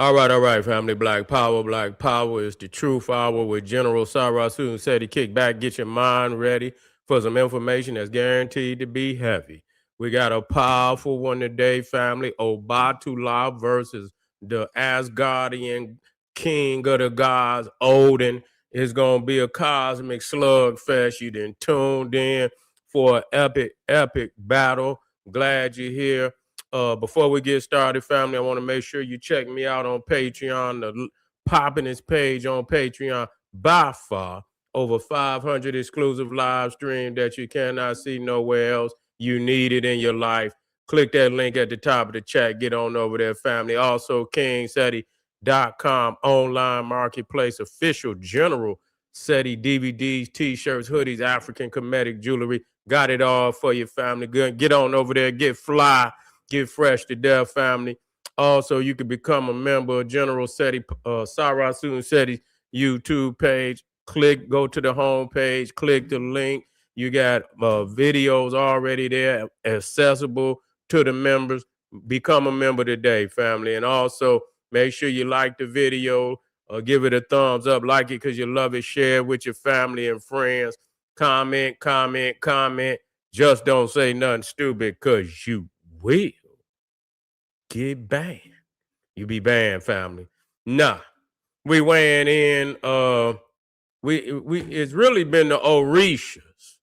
All right, family. Black Power. Black Power is the truth hour with General Sarasu said he kick back, get your mind ready for some information that's guaranteed to be heavy. We got a powerful one today, family. Obatala versus the Asgardian king of the gods, Odin. It's going to be a cosmic slugfest. You done tuned in for an epic battle. Glad you're here. Before we get started, family, I want to make sure you check me out on Patreon. The Poppin'est page on Patreon, by far over 500 exclusive live stream that you cannot see nowhere else. You need it in your life. Click that link at the top of the chat. Get on over there, family. Also, KingSeti.com online marketplace, official general SETI DVDs, t-shirts, hoodies, African comedic jewelry. Got it all for your family. Good. Get on over there. Get fly. Get fresh to death, family. Also, you can become a member of General SETI, Sarasun SETI YouTube page. Go to the home page, click the link. You got videos already there accessible to the members. Become a member today, family. And also, make sure you like the video, give it a thumbs up, like it because you love it, share it with your family and friends. Comment. Just don't say nothing stupid because you will get banned. You be banned, family. Nah, we weighing in. It's really been the Orishas.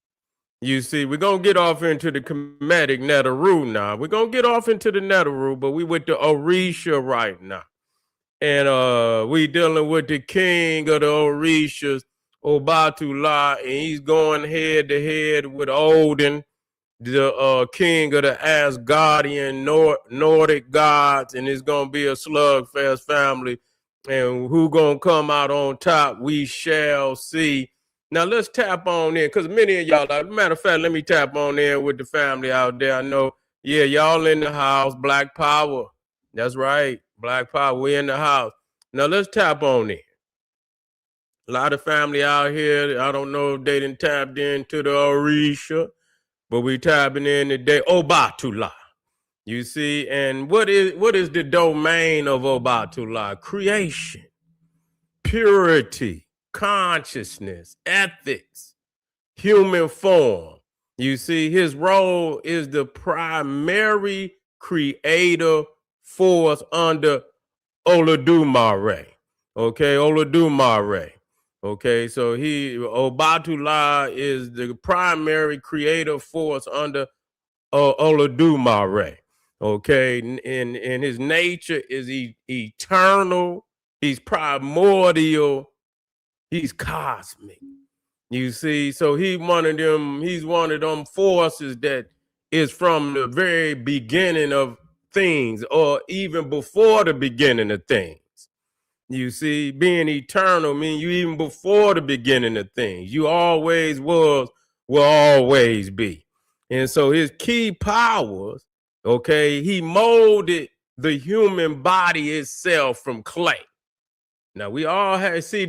You see, we're gonna get off into the comedic Netaru now. We're gonna get off into the Netaru, but we with the Orisha right now. And we dealing with the king of the Orishas, Obatala, and he's going head to head with Odin, the king of the Asgardian Nordic gods, and it's gonna be a slugfest, family. And who gonna come out on top? We shall see. Now let's tap on in, because many of y'all, matter of fact, let me tap on in with the family out there. I know, yeah, y'all in the house, Black Power. That's right, Black Power, we in the house. Now let's tap on in. A lot of family out here, I don't know if they done tapped into the Orisha, but we tapping in today. Obatala. You see, and what is the domain of Obatala? Creation, purity, consciousness, ethics, human form. You see, his role is the primary creator force under Olodumare. Okay, Olodumare. Okay, so Obatala is the primary creator force under Olodumare. Okay, and his nature is eternal. He's primordial. He's cosmic. You see, so he's one of them forces that is from the very beginning of things, or even before the beginning of things. You see, being eternal means you even before the beginning of things. You always was, will always be. And so his key powers, okay, he molded the human body itself from clay. Now we all see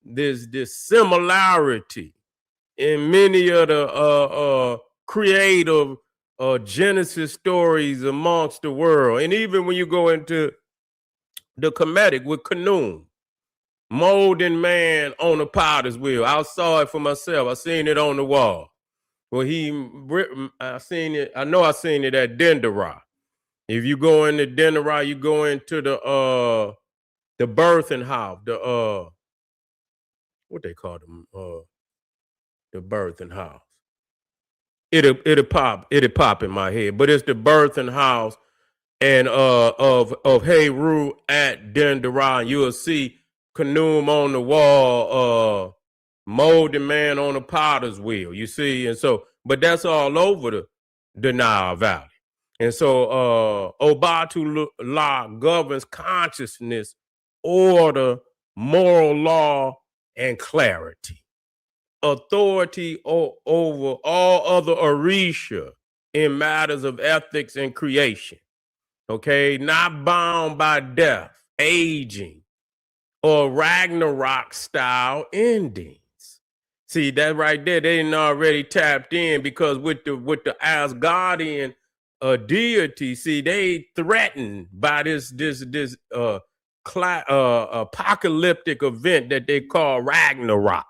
this similarity in many of the creative Genesis stories amongst the world. And even when you go into the comedic with Kanoon, molding man on a potter's wheel. I saw it for myself. I seen it on the wall. Well, I seen it. I know I seen it at Dendera. If you go into Dendera, you go into the birthing house. The what they call them? The birthing house. It'll pop in my head, but it's the birthing house and of Heru at Dendera. You'll see Kanoom on the wall, molding man on a potter's wheel, you see. And so, but that's all over the Nile Valley. And so Obatala governs consciousness, order, moral law, and clarity. Authority over all other Orisha in matters of ethics and creation. Okay, not bound by death, aging, or Ragnarok style endings. See that right there, they didn't already tapped in, because with the Asgardian a deity. See, they threatened by this apocalyptic event that they call Ragnarok.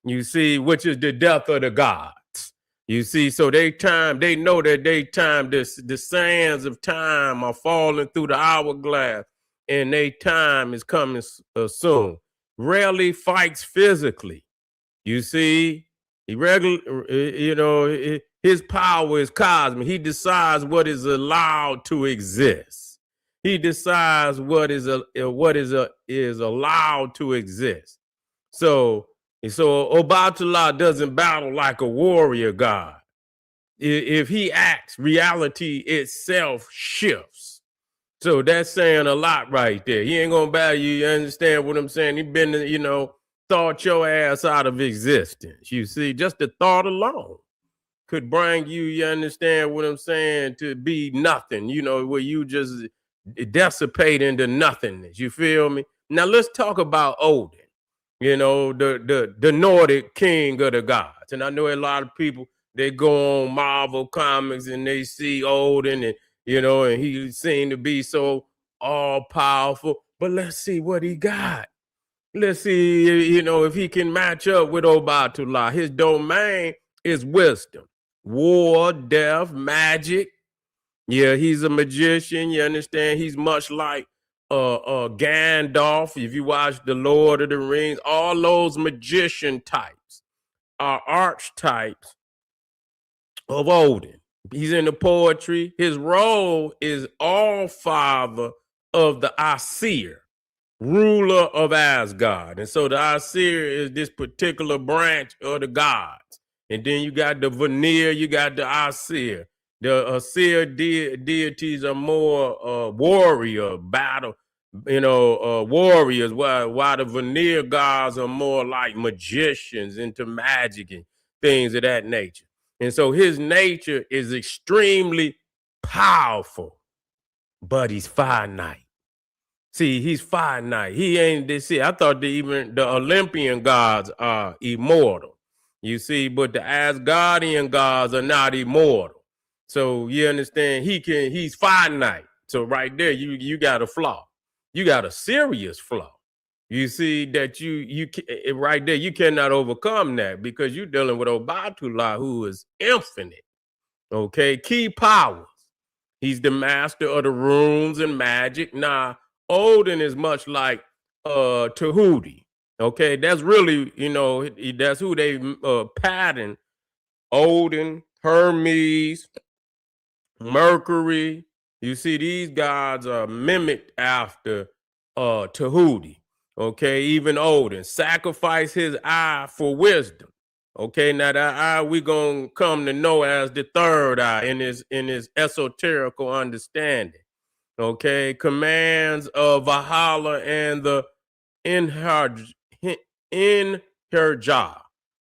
You see, which is the death of the gods. You see, so they know that the sands of time are falling through the hourglass, and their time is coming soon. Rarely fights physically. You see, his power is cosmic. He decides what is allowed to exist. He decides what is allowed to exist. So Obatala doesn't battle like a warrior god. If he acts, reality itself shifts. So that's saying a lot right there. He ain't gonna battle you. You understand what I'm saying? He been, thought your ass out of existence. You see, just the thought alone could bring you, you understand what I'm saying, to be nothing, where you just dissipate into nothingness. You feel me? Now let's talk about Odin, the Nordic king of the gods. And I know a lot of people, they go on Marvel comics and they see Odin and he seemed to be so all powerful. But let's see what he got. Let's see, if he can match up with Obatala. His domain is wisdom, war, death, magic. Yeah, he's a magician. You understand? He's much like Gandalf. If you watch The Lord of the Rings, all those magician types are archetypes of Odin. He's in the poetry. His role is all father of the Aesir, ruler of Asgard. And so the Aesir is this particular branch of the gods. And then you got the Vanir, you got the Aesir. The Aesir deities are more warrior, battle, warriors, while the Vanir gods are more like magicians into magic and things of that nature. And so his nature is extremely powerful, but he's finite. See, he's finite. He ain't this. See, I thought even the Olympian gods are immortal. You see, but the Asgardian gods are not immortal. So you understand? He's finite. So right there, you got a flaw. You got a serious flaw. You see that you right there, you cannot overcome that because you're dealing with Obatala, who is infinite. Okay, key powers. He's the master of the runes and magic. Nah, Odin is much like Tahuti. Okay, that's really, that's who they pattern. Odin, Hermes, Mercury. You see, these gods are mimicked after Tahuti. Okay, even Odin sacrifice his eye for wisdom. Okay, now that eye we gonna come to know as the third eye in his esoterical understanding. Okay, commands of Valhalla and the Inherja.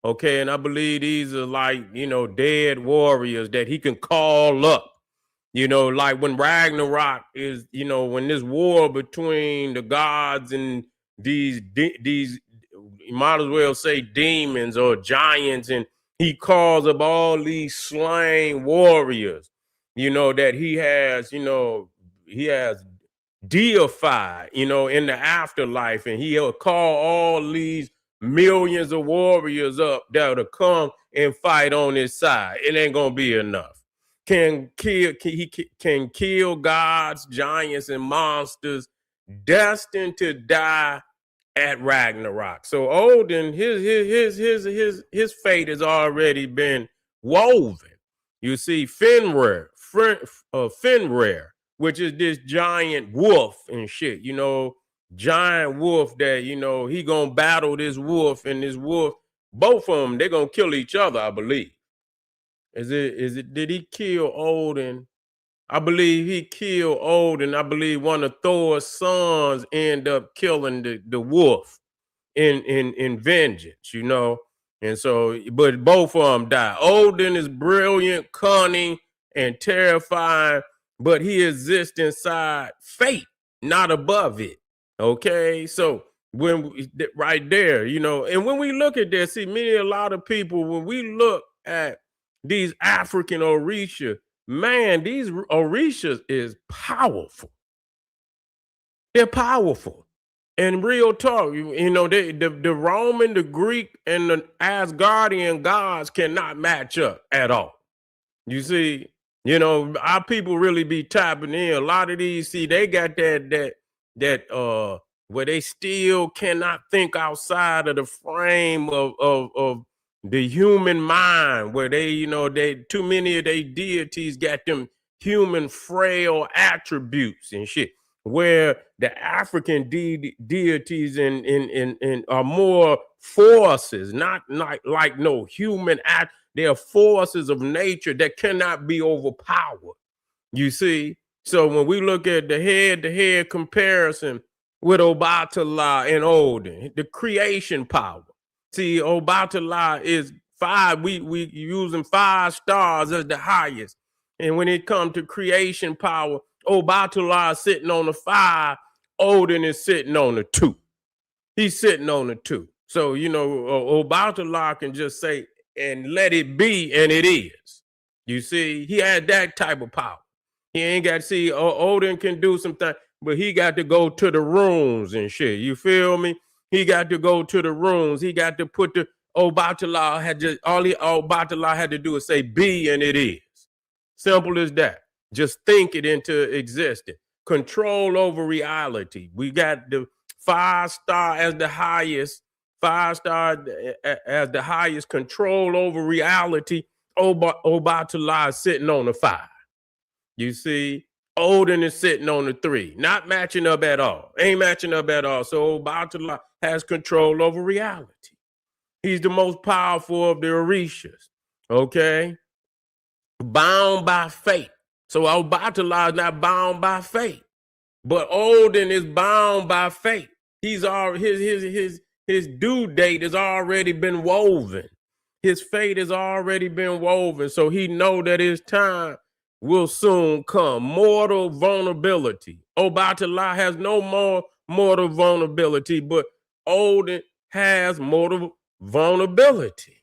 Okay, and I believe these are like dead warriors that he can call up. Like when Ragnarok is, when this war between the gods and these you might as well say demons or giants, and he calls up all these slain warriors, that he has deified, in the afterlife, and he'll call all these millions of warriors up that'll come and fight on his side. It ain't gonna be enough. Can kill gods, giants, and monsters destined to die at Ragnarok. So Odin, his fate has already been woven. You see, Fenrir, which is this giant wolf and shit, giant wolf that, he gonna battle this wolf, and this wolf, both of them, they're gonna kill each other, I believe. Did he kill Odin? I believe he killed Odin. I believe one of Thor's sons end up killing the wolf in vengeance, And so, but both of them die. Odin is brilliant, cunning, and terrifying, but he exists inside fate, not above it. Okay, so right there, and when we look at this, see, a lot of people, when we look at these African Orisha, man, these Orishas is powerful. They're powerful. And real talk, you know, the Roman, the Greek, and the Asgardian gods cannot match up at all. You see, you know, our people really be tapping in. A lot of these, see, they got that where they still cannot think outside of the frame of the human mind, where they, you know, they too many of their deities got them human frail attributes and shit. Where the African deities and are more forces, not like no human act. They are forces of nature that cannot be overpowered. You see? So when we look at the head-to-head comparison with Obatala and Odin, the creation power. See, Obatala is five. We using 5 stars as the highest. And when it comes to creation power, Obatala is sitting on the 5, Odin is sitting on the 2. He's sitting on the 2. So, you know, Obatala can just say, and let it be, and it is. You see, he had that type of power. He ain't got to see, Odin can do some things, but he got to go to the rooms and shit. You feel me? He got to go to the rooms. He got to put the Obatala had just all Obatala had to do is say be, and it is. Simple as that. Just think it into existence. Control over reality. We got the 5-star as the highest, 5-star as the highest control over reality. Obatala is sitting on the 5. You see, Odin is sitting on the 3, not matching up at all. Ain't matching up at all. So Obatala has control over reality. He's the most powerful of the Orishas. Okay, bound by fate. So Obatala is not bound by fate, but Odin is bound by fate. He's already his due date has already been woven. His fate has already been woven, so he know that his time will soon come. Mortal vulnerability. Obatala has no more mortal vulnerability, but Odin has mortal vulnerability.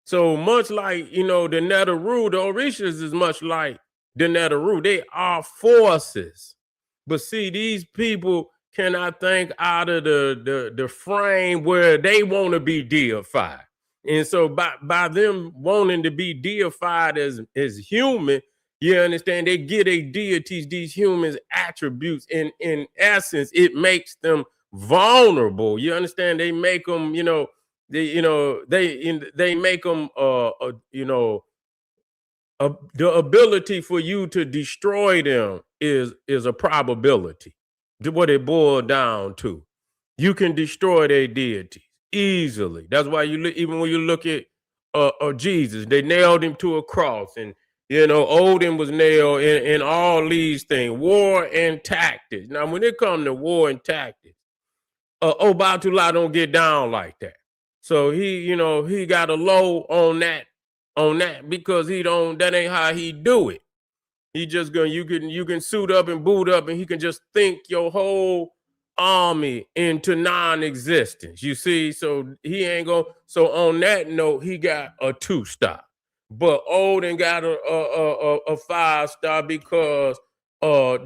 So much like, you know, the Neteru, the Orishas is much like the Neteru. They are forces. But see, these people cannot think out of the frame where they want to be deified. And so by them wanting to be deified as human, you understand, they get a deities, these humans attributes. In essence, it makes them vulnerable. You understand? They make them, they make them the ability for you to destroy them is a probability. What it boiled down to. You can destroy their deities easily. That's why even when you look at Jesus, they nailed him to a cross, and you know, Odin was nailed in all these things, war and tactics. Now, when it comes to war and tactics, Obatala don't get down like that. So he got a low on that because that ain't how he do it. He just you can suit up and boot up, and he can just think your whole army into non-existence. You see, so he ain't gonna. So on that note, he got a 2-star, but Odin got a 5-star because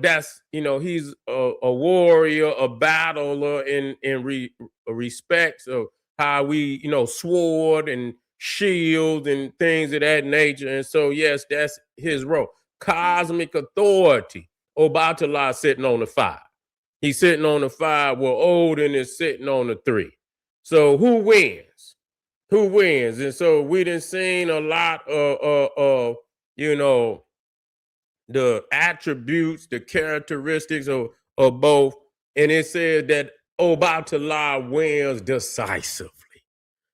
that's he's a warrior, a battler in respects of how we sword and shield and things of that nature. And so yes, that's his role. Cosmic authority. Obatala sitting on the 5. He's sitting on the 5 while Odin is sitting on the 3. So who wins? Who wins? And so we done seen a lot of the attributes, the characteristics of both. And it says that Obatala wins decisively.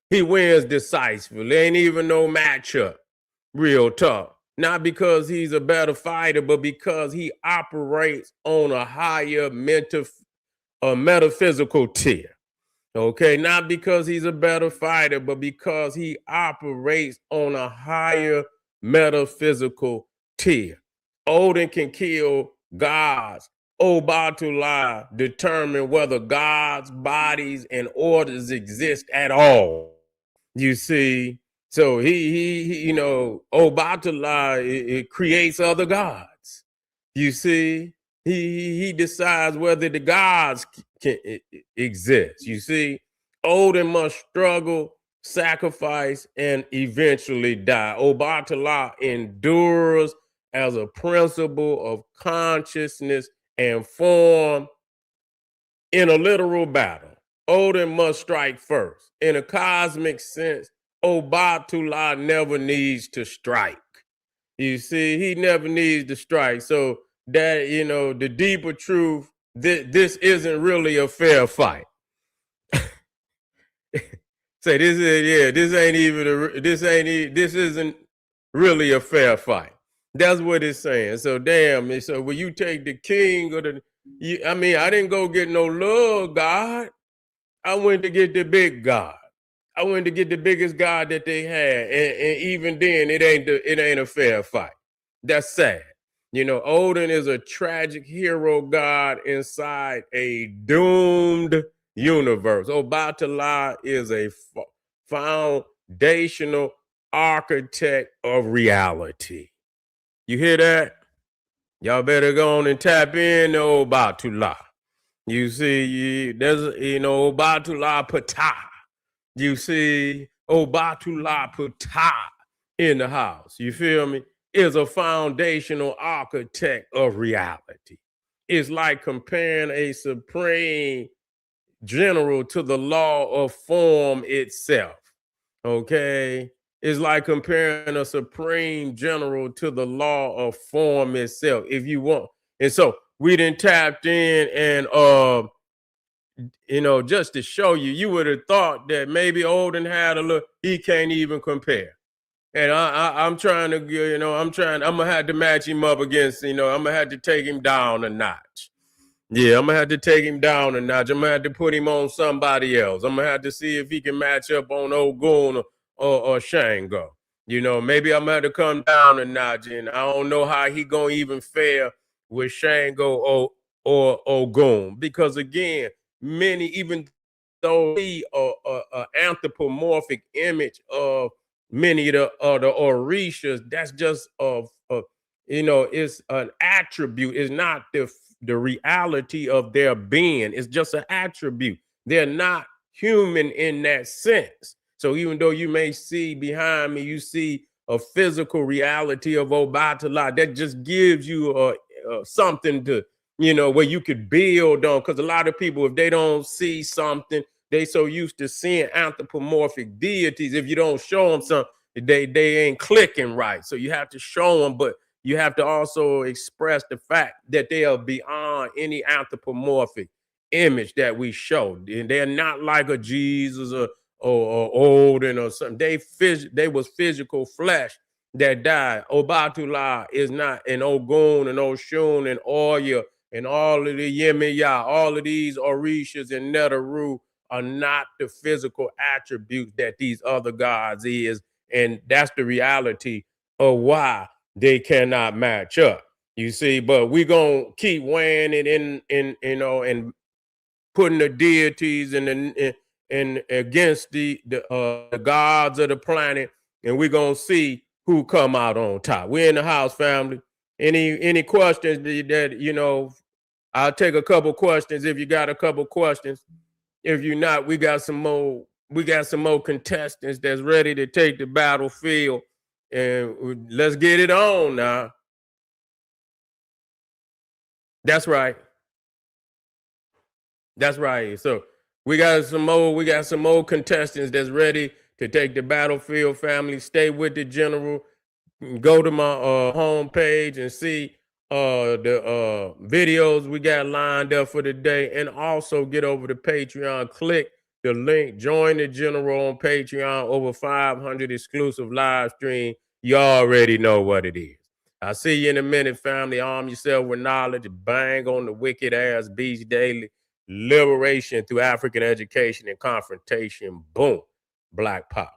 He wins decisively. There ain't even no matchup. Real talk. Not because he's a better fighter, but because he operates on a higher metaphysical tier. Okay, not because he's a better fighter, but because he operates on a higher metaphysical tier. Odin can kill gods. Obatala determine whether gods, bodies, and orders exist at all. You see? So he Obatala, it creates other gods. You see, he decides whether the gods can exist. You see, Odin must struggle, sacrifice, and eventually die. Obatala endures as a principle of consciousness and form in a literal battle. Odin must strike first. In a cosmic sense, Obatala never needs to strike. You see, he never needs to strike. So that, the deeper truth, this isn't really a fair fight. Say this this isn't really a fair fight. That's what it's saying. So damn, so when you take the king or I didn't go get no little God. I went to get the big God. I went to get the biggest God that they had, and even then, it ain't a fair fight. That's sad. Odin is a tragic hero god inside a doomed universe. Obatala is a foundational architect of reality. You hear that? Y'all better go on and tap in to Obatala. You see, there's Obatala Pata. You see, Obatala Pata in the house. You feel me? Is a foundational architect of reality. It's like comparing a supreme general to the law of form itself. Okay? It's like comparing a supreme general to the law of form itself, if you want. And so we done tapped in and just to show you, you would have thought that maybe Odin had a little, he can't even compare. And I'm trying to, I'm gonna have to match him up against, I'm gonna have to take him down a notch. Yeah, I'm gonna have to take him down a notch. I'm gonna have to put him on somebody else. I'm gonna have to see if he can match up on Ogun or Shango. Maybe I'm gonna have to come down a notch, and I don't know how he gonna even fare with Shango or Ogun, because again, many, even though he anthropomorphic image of many of the Orishas, that's just it's an attribute. It's not the reality of their being. It's just an attribute. They're not human in that sense. So even though you may see behind me, you see a physical reality of Obatala, that just gives you something to, where you could build on. Because a lot of people, if they don't see something, they so used to seeing anthropomorphic deities. If you don't show them something, they ain't clicking right. So you have to show them, but you have to also express the fact that they are beyond any anthropomorphic image that we show. And they're not like a Jesus or Odin or something. They was physical flesh that died. Obatala is not, an Ogun and Oshun and Oya and all of the Yemiya, all of these Orishas and Neteru are not the physical attributes that these other gods is. And that's the reality of why they cannot match up. You see, but we're gonna keep weighing it in and putting the deities and against the gods of the planet, and we're gonna see who come out on top. We're in the house, family. Any questions that I'll take a couple questions if you got a couple questions. If you're not, we got some more contestants that's ready to take the battlefield, and let's get it on now. That's right. That's right. So we got some more contestants that's ready to take the battlefield, family. Stay with the general. Go to my homepage and see the videos we got lined up for the day, and also get over to Patreon, click the link, join the general on Patreon. Over 500 exclusive live stream. You already know what it is. I'll see you in a minute, family. Arm yourself with knowledge. Bang on the wicked ass beast daily. Liberation through African education and confrontation. Boom. Black Power.